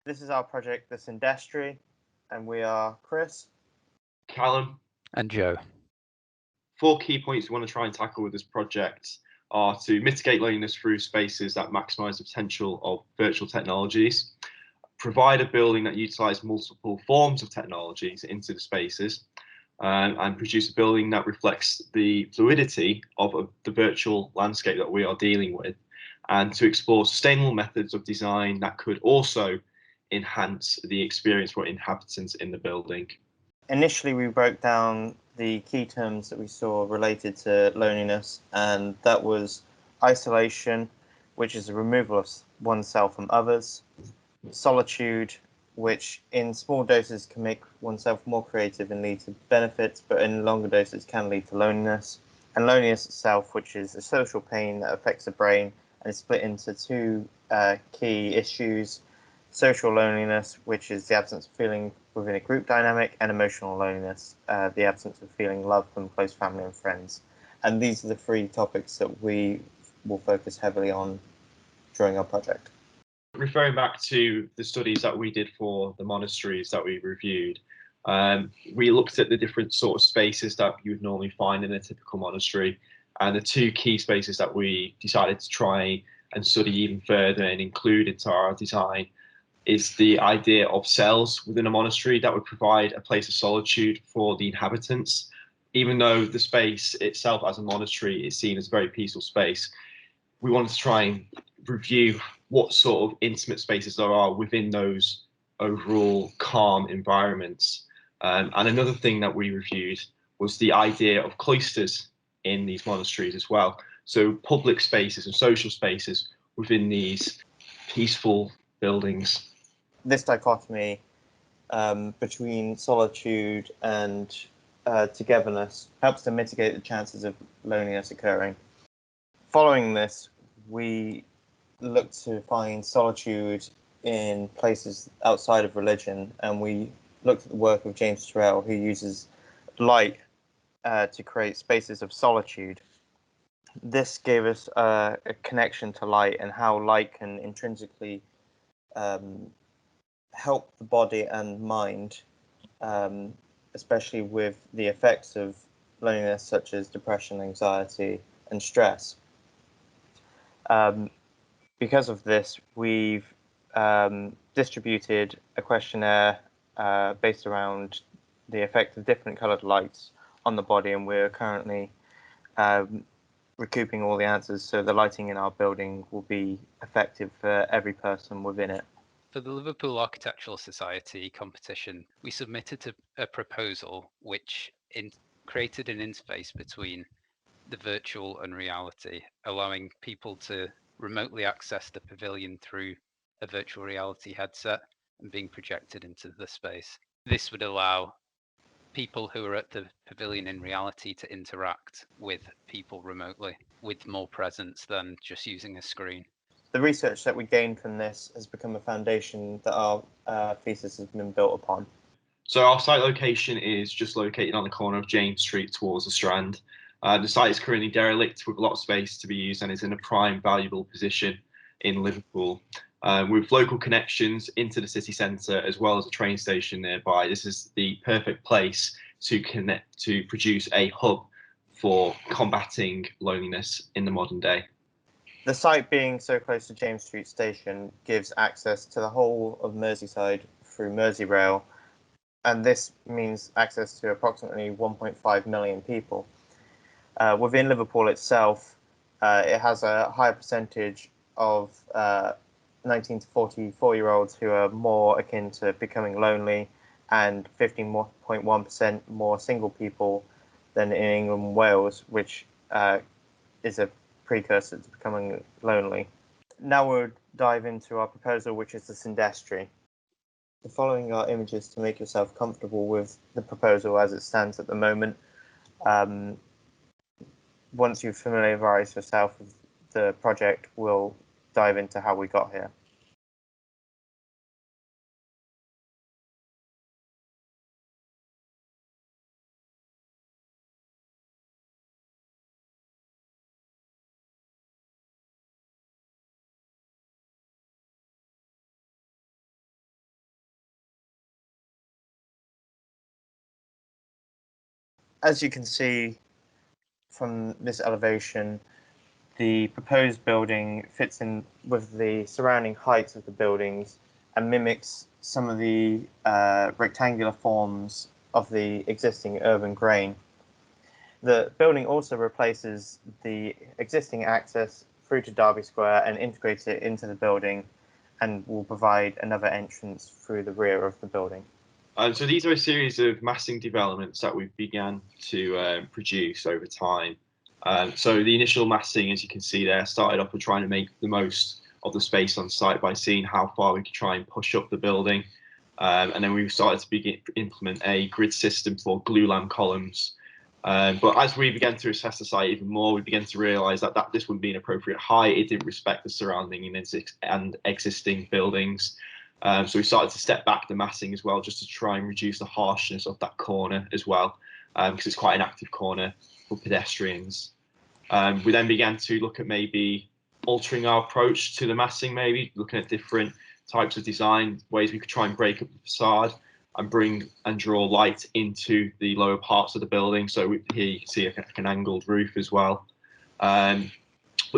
This is our project, The Syndestry, and we are Chris. Callum, and Joe. 4 key points we want to try and tackle with this project are to mitigate loneliness through spaces that maximise the potential of virtual technologies, provide a building that utilises multiple forms of technologies into the spaces, and produce a building that reflects the fluidity of the virtual landscape that we are dealing with, and to explore sustainable methods of design that could also enhance the experience for inhabitants in the building. Initially, we broke down the key terms that we saw related to loneliness, and that was isolation, which is the removal of oneself from others, solitude, which in small doses can make oneself more creative and lead to benefits, but in longer doses can lead to loneliness, and loneliness itself, which is a social pain that affects the brain and is split into two key issues: social loneliness, which is the absence of feeling within a group dynamic, and emotional loneliness, the absence of feeling love from close family and friends. And these are the three topics that we will focus heavily on during our project. Referring back to the studies that we did for the monasteries that we reviewed, we looked at the different sort of spaces that you would normally find in a typical monastery, and the two key spaces that we decided to try and study even further and include into our design is the idea of cells within a monastery that would provide a place of solitude for the inhabitants. Even though the space itself as a monastery is seen as a very peaceful space, we wanted to try and review what sort of intimate spaces there are within those overall calm environments. And another thing that we reviewed was the idea of cloisters in these monasteries as well. So public spaces and social spaces within these peaceful buildings. This dichotomy between solitude and togetherness helps to mitigate the chances of loneliness occurring. Following this, we look to find solitude in places outside of religion, and we looked at the work of James Turrell, who uses light to create spaces of solitude. This gave us a connection to light and how light can intrinsically help the body and mind, especially with the effects of loneliness such as depression, anxiety, and stress. Because of this, we've distributed a questionnaire based around the effect of different coloured lights on the body, and we're currently recouping all the answers, so the lighting in our building will be effective for every person within it. For the Liverpool Architectural Society competition, we submitted a proposal which created an interface between the virtual and reality, allowing people to remotely access the pavilion through a virtual reality headset and being projected into the space. This would allow people who are at the pavilion in reality to interact with people remotely with more presence than just using a screen. The research that we gained from this has become a foundation that our thesis has been built upon. So our site location is just located on the corner of James Street towards the Strand. The site is currently derelict with a lot of space to be used and is in a prime, valuable position in Liverpool. With local connections into the city centre as well as a train station nearby, this is the perfect place to connect to produce a hub for combating loneliness in the modern day. The site being so close to James Street Station gives access to the whole of Merseyside through Merseyrail, and this means access to approximately 1.5 million people. Within Liverpool itself, it has a higher percentage of 19 to 44-year-olds who are more akin to becoming lonely, and 15.1% more single people than in England and Wales, which is a precursor to becoming lonely. Now we'll dive into our proposal, which is the Syndestry. The following are images to make yourself comfortable with the proposal as it stands at the moment. Once you've familiarised yourself with the project, we'll dive into how we got here. As you can see from this elevation, the proposed building fits in with the surrounding heights of the buildings and mimics some of the rectangular forms of the existing urban grain. The building also replaces the existing access through to Derby Square and integrates it into the building, and will provide another entrance through the rear of the building. So these are a series of massing developments that we began to produce over time. So the initial massing, as you can see there, started off with trying to make the most of the space on site by seeing how far we could try and push up the building. And then we started to implement a grid system for glulam columns. But as we began to assess the site even more, we began to realise that this wouldn't be an appropriate height. It didn't respect the surrounding and existing buildings. So we started to step back the massing as well, just to try and reduce the harshness of that corner as well, because it's quite an active corner for pedestrians. We then began to look at maybe altering our approach to the massing, maybe looking at different types of design, ways we could try and break up the facade and bring and draw light into the lower parts of the building. So here you can see an angled roof as well. But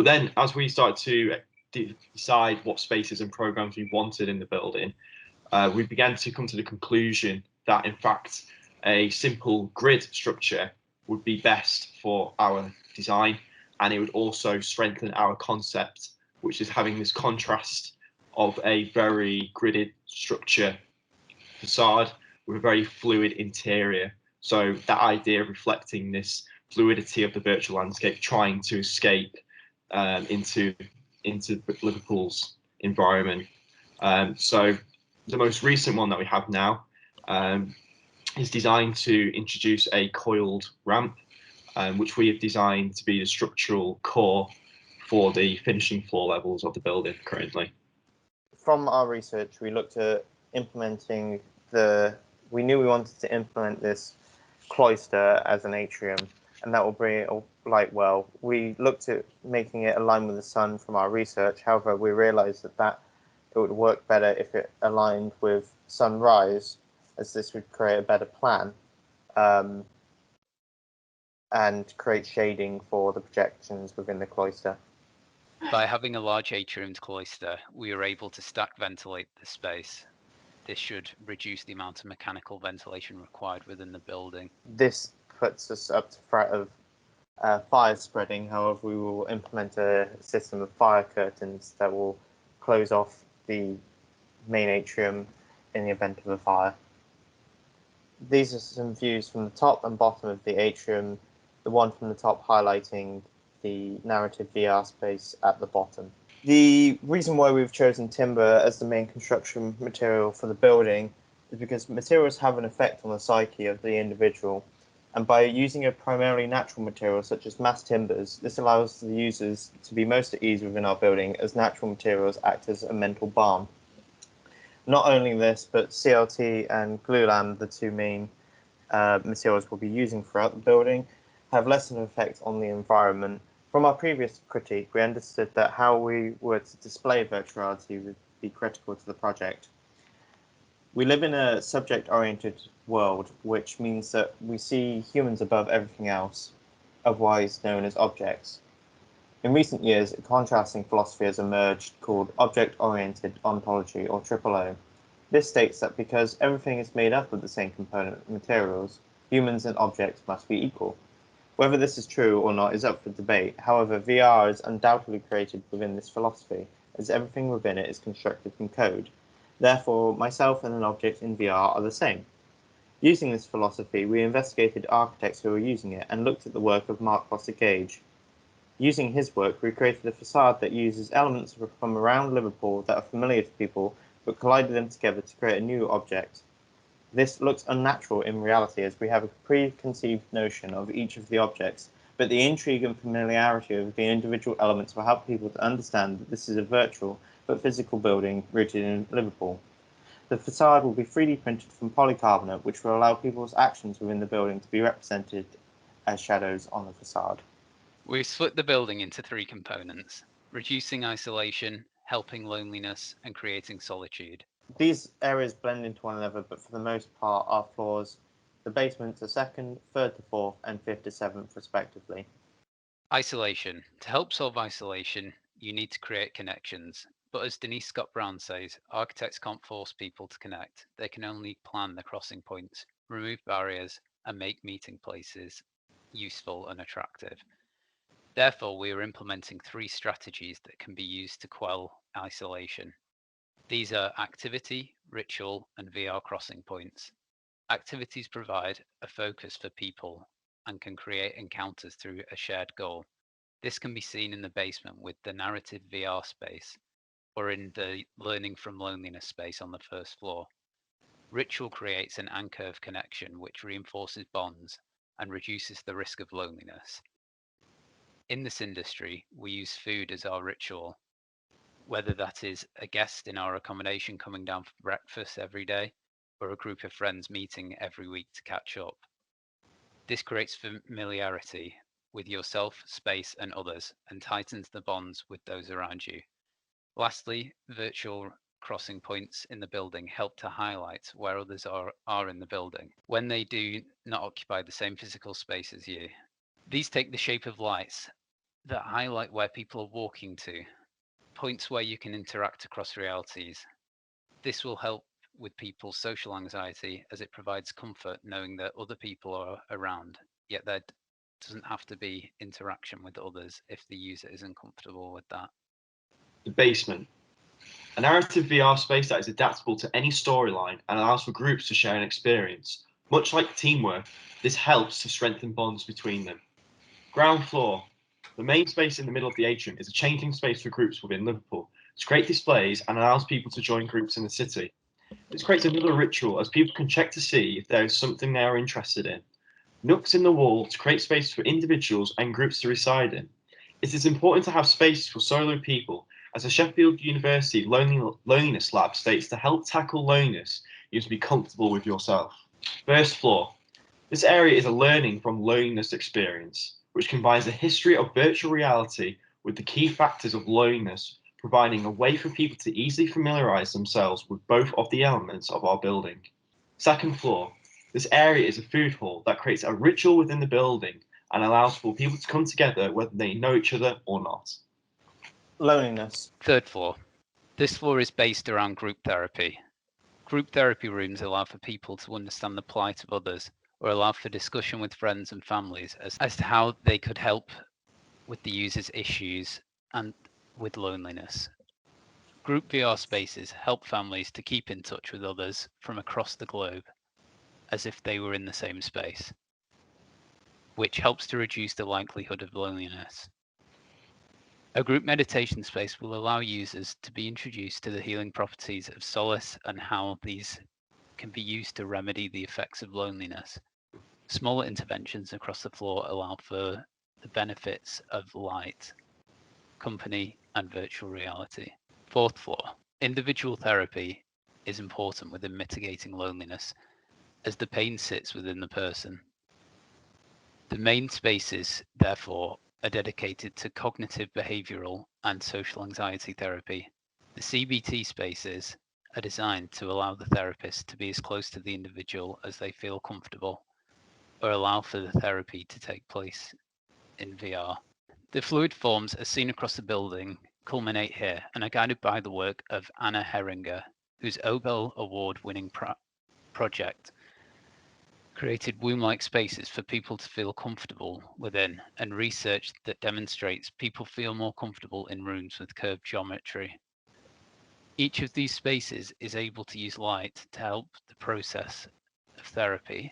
then as we started to decide what spaces and programs we wanted in the building, we began to come to the conclusion that in fact a simple grid structure would be best for our design, and it would also strengthen our concept, which is having this contrast of a very gridded structure facade with a very fluid interior. So that idea of reflecting this fluidity of the virtual landscape, trying to escape into Liverpool's environment. So the most recent one that we have now is designed to introduce a coiled ramp, which we have designed to be the structural core for the finishing floor levels of the building currently. From our research, we looked at implementing we knew we wanted to implement this cloister as an atrium, and that will bring it light well. We looked at making it align with the sun from our research. However, we realized that it would work better if it aligned with sunrise, as this would create a better plan and create shading for the projections within the cloister. By having a large atriumed cloister, we are able to stack ventilate the space. This should reduce the amount of mechanical ventilation required within the building. This puts us up to threat of fire spreading. However, we will implement a system of fire curtains that will close off the main atrium in the event of a fire. These are some views from the top and bottom of the atrium, the one from the top highlighting the narrative VR space at the bottom. The reason why we've chosen timber as the main construction material for the building is because materials have an effect on the psyche of the individual, and by using a primarily natural material such as mass timbers, this allows the users to be most at ease within our building, as natural materials act as a mental balm. Not only this, but CLT and glulam, the two main materials we'll be using throughout the building, have less of an effect on the environment. From our previous critique, we understood that how we were to display virtual reality would be critical to the project. We live in a subject-oriented world, which means that we see humans above everything else, otherwise known as objects. In recent years, a contrasting philosophy has emerged called object-oriented ontology, or OOO. This states that because everything is made up of the same component materials, humans and objects must be equal. Whether this is true or not is up for debate. However, VR is undoubtedly created within this philosophy, as everything within it is constructed from code. Therefore, myself and an object in VR are the same. Using this philosophy, we investigated architects who were using it and looked at the work of Mark Foster Gage. Using his work, we created a facade that uses elements from around Liverpool that are familiar to people, but collided them together to create a new object. This looks unnatural in reality, as we have a preconceived notion of each of the objects, but the intrigue and familiarity of the individual elements will help people to understand that this is a virtual but physical building rooted in Liverpool. The facade will be 3D printed from polycarbonate, which will allow people's actions within the building to be represented as shadows on the facade. We've split the building into three components: reducing isolation, helping loneliness, and creating solitude. These areas blend into one another, but for the most part, our floors the basement to 2nd, 3rd to 4th, and 5th to 7th, respectively. Isolation. To help solve isolation, you need to create connections. But as Denise Scott Brown says, architects can't force people to connect. They can only plan the crossing points, remove barriers, and make meeting places useful and attractive. Therefore, we are implementing 3 strategies that can be used to quell isolation. These are activity, ritual, and VR crossing points. Activities provide a focus for people and can create encounters through a shared goal. This can be seen in the basement with the narrative VR space or in the learning from loneliness space on the 1st floor. Ritual creates an anchor of connection which reinforces bonds and reduces the risk of loneliness. In this industry, we use food as our ritual, whether that is a guest in our accommodation coming down for breakfast every day or a group of friends meeting every week to catch up. This creates familiarity with yourself, space, and others, and tightens the bonds with those around you. Lastly, virtual crossing points in the building help to highlight where others are in the building when they do not occupy the same physical space as you. These take the shape of lights that highlight where people are walking to, points where you can interact across realities. This will help with people's social anxiety as it provides comfort knowing that other people are around, yet there doesn't have to be interaction with others if the user isn't comfortable with that. The basement. A narrative VR space that is adaptable to any storyline and allows for groups to share an experience. Much like teamwork, this helps to strengthen bonds between them. Ground floor. The main space in the middle of the atrium is a changing space for groups within Liverpool to create displays and allows people to join groups in the city. This creates another ritual as people can check to see if there is something they are interested in. Nooks in the wall to create space for individuals and groups to reside in. It is important to have spaces for solo people, as the Sheffield University Loneliness Lab states to help tackle loneliness, you have to be comfortable with yourself. 1st floor. This area is a learning from loneliness experience, which combines the history of virtual reality with the key factors of loneliness, providing a way for people to easily familiarize themselves with both of the elements of our building. 2nd floor. This area is a food hall that creates a ritual within the building and allows for people to come together whether they know each other or not. Loneliness. 3rd floor. This floor is based around group therapy. Group therapy rooms allow for people to understand the plight of others or allow for discussion with friends and families as to how they could help with the user's issues and with loneliness. Group VR spaces help families to keep in touch with others from across the globe as if they were in the same space, which helps to reduce the likelihood of loneliness. A group meditation space will allow users to be introduced to the healing properties of solace and how these can be used to remedy the effects of loneliness. Smaller interventions across the floor allow for the benefits of light, company, and virtual reality. 4th floor. Individual therapy is important within mitigating loneliness as the pain sits within the person. The main spaces, therefore, are dedicated to cognitive behavioral and social anxiety therapy. The CBT spaces are designed to allow the therapist to be as close to the individual as they feel comfortable, or allow for the therapy to take place in VR. The fluid forms as seen across the building culminate here and are guided by the work of Anna Heringer, whose Nobel Award-winning project created womb-like spaces for people to feel comfortable within, and research that demonstrates people feel more comfortable in rooms with curved geometry. Each of these spaces is able to use light to help the process of therapy,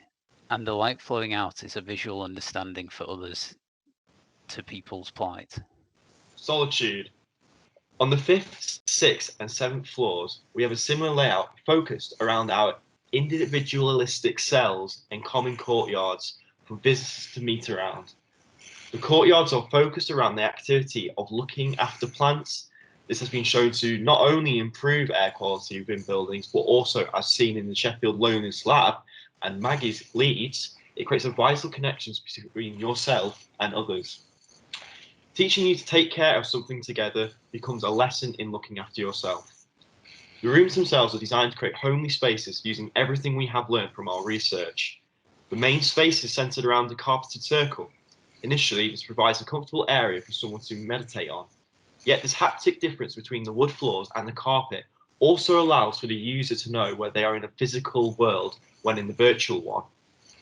and the light flowing out is a visual understanding for others to people's plight. Solitude. On the 5th, 6th, and 7th floors, we have a similar layout focused around our individualistic cells and common courtyards for visitors to meet around. The courtyards are focused around the activity of looking after plants. This has been shown to not only improve air quality within buildings, but also, as seen in the Sheffield Loneliness Lab and Maggie's Leeds, it creates a vital connection between yourself and others. Teaching you to take care of something together becomes a lesson in looking after yourself. The rooms themselves are designed to create homely spaces using everything we have learned from our research. The main space is centered around a carpeted circle. Initially, this provides a comfortable area for someone to meditate on. Yet this haptic difference between the wood floors and the carpet also allows for the user to know where they are in a physical world when in the virtual one.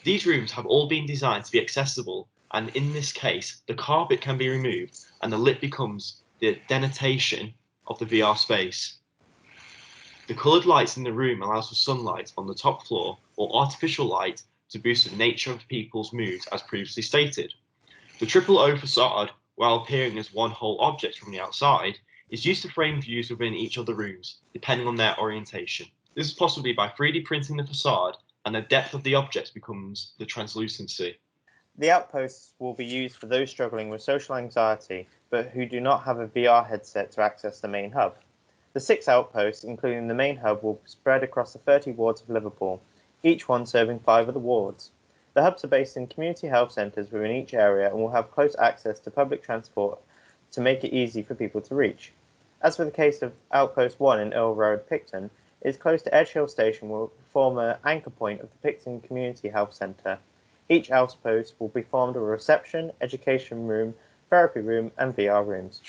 These rooms have all been designed to be accessible, and in this case, the carpet can be removed and the lip becomes the denotation of the VR space. The coloured lights in the room allows for sunlight on the top floor or artificial light to boost the nature of people's moods as previously stated. The triple O facade, while appearing as one whole object from the outside, is used to frame views within each of the rooms, depending on their orientation. This is possibly by 3D printing the facade, and the depth of the object becomes the translucency. The outposts will be used for those struggling with social anxiety, but who do not have a VR headset to access the main hub. The 6 outposts, including the main hub, will spread across the 30 wards of Liverpool, each one serving 5 of the wards. The hubs are based in community health centres within each area and will have close access to public transport to make it easy for people to reach. As for the case of Outpost 1 in Earl Road, Picton, it is close to Edge Hill Station, will form an anchor point of the Picton Community Health Centre. Each outpost will be formed of a reception, education room, therapy room and VR rooms.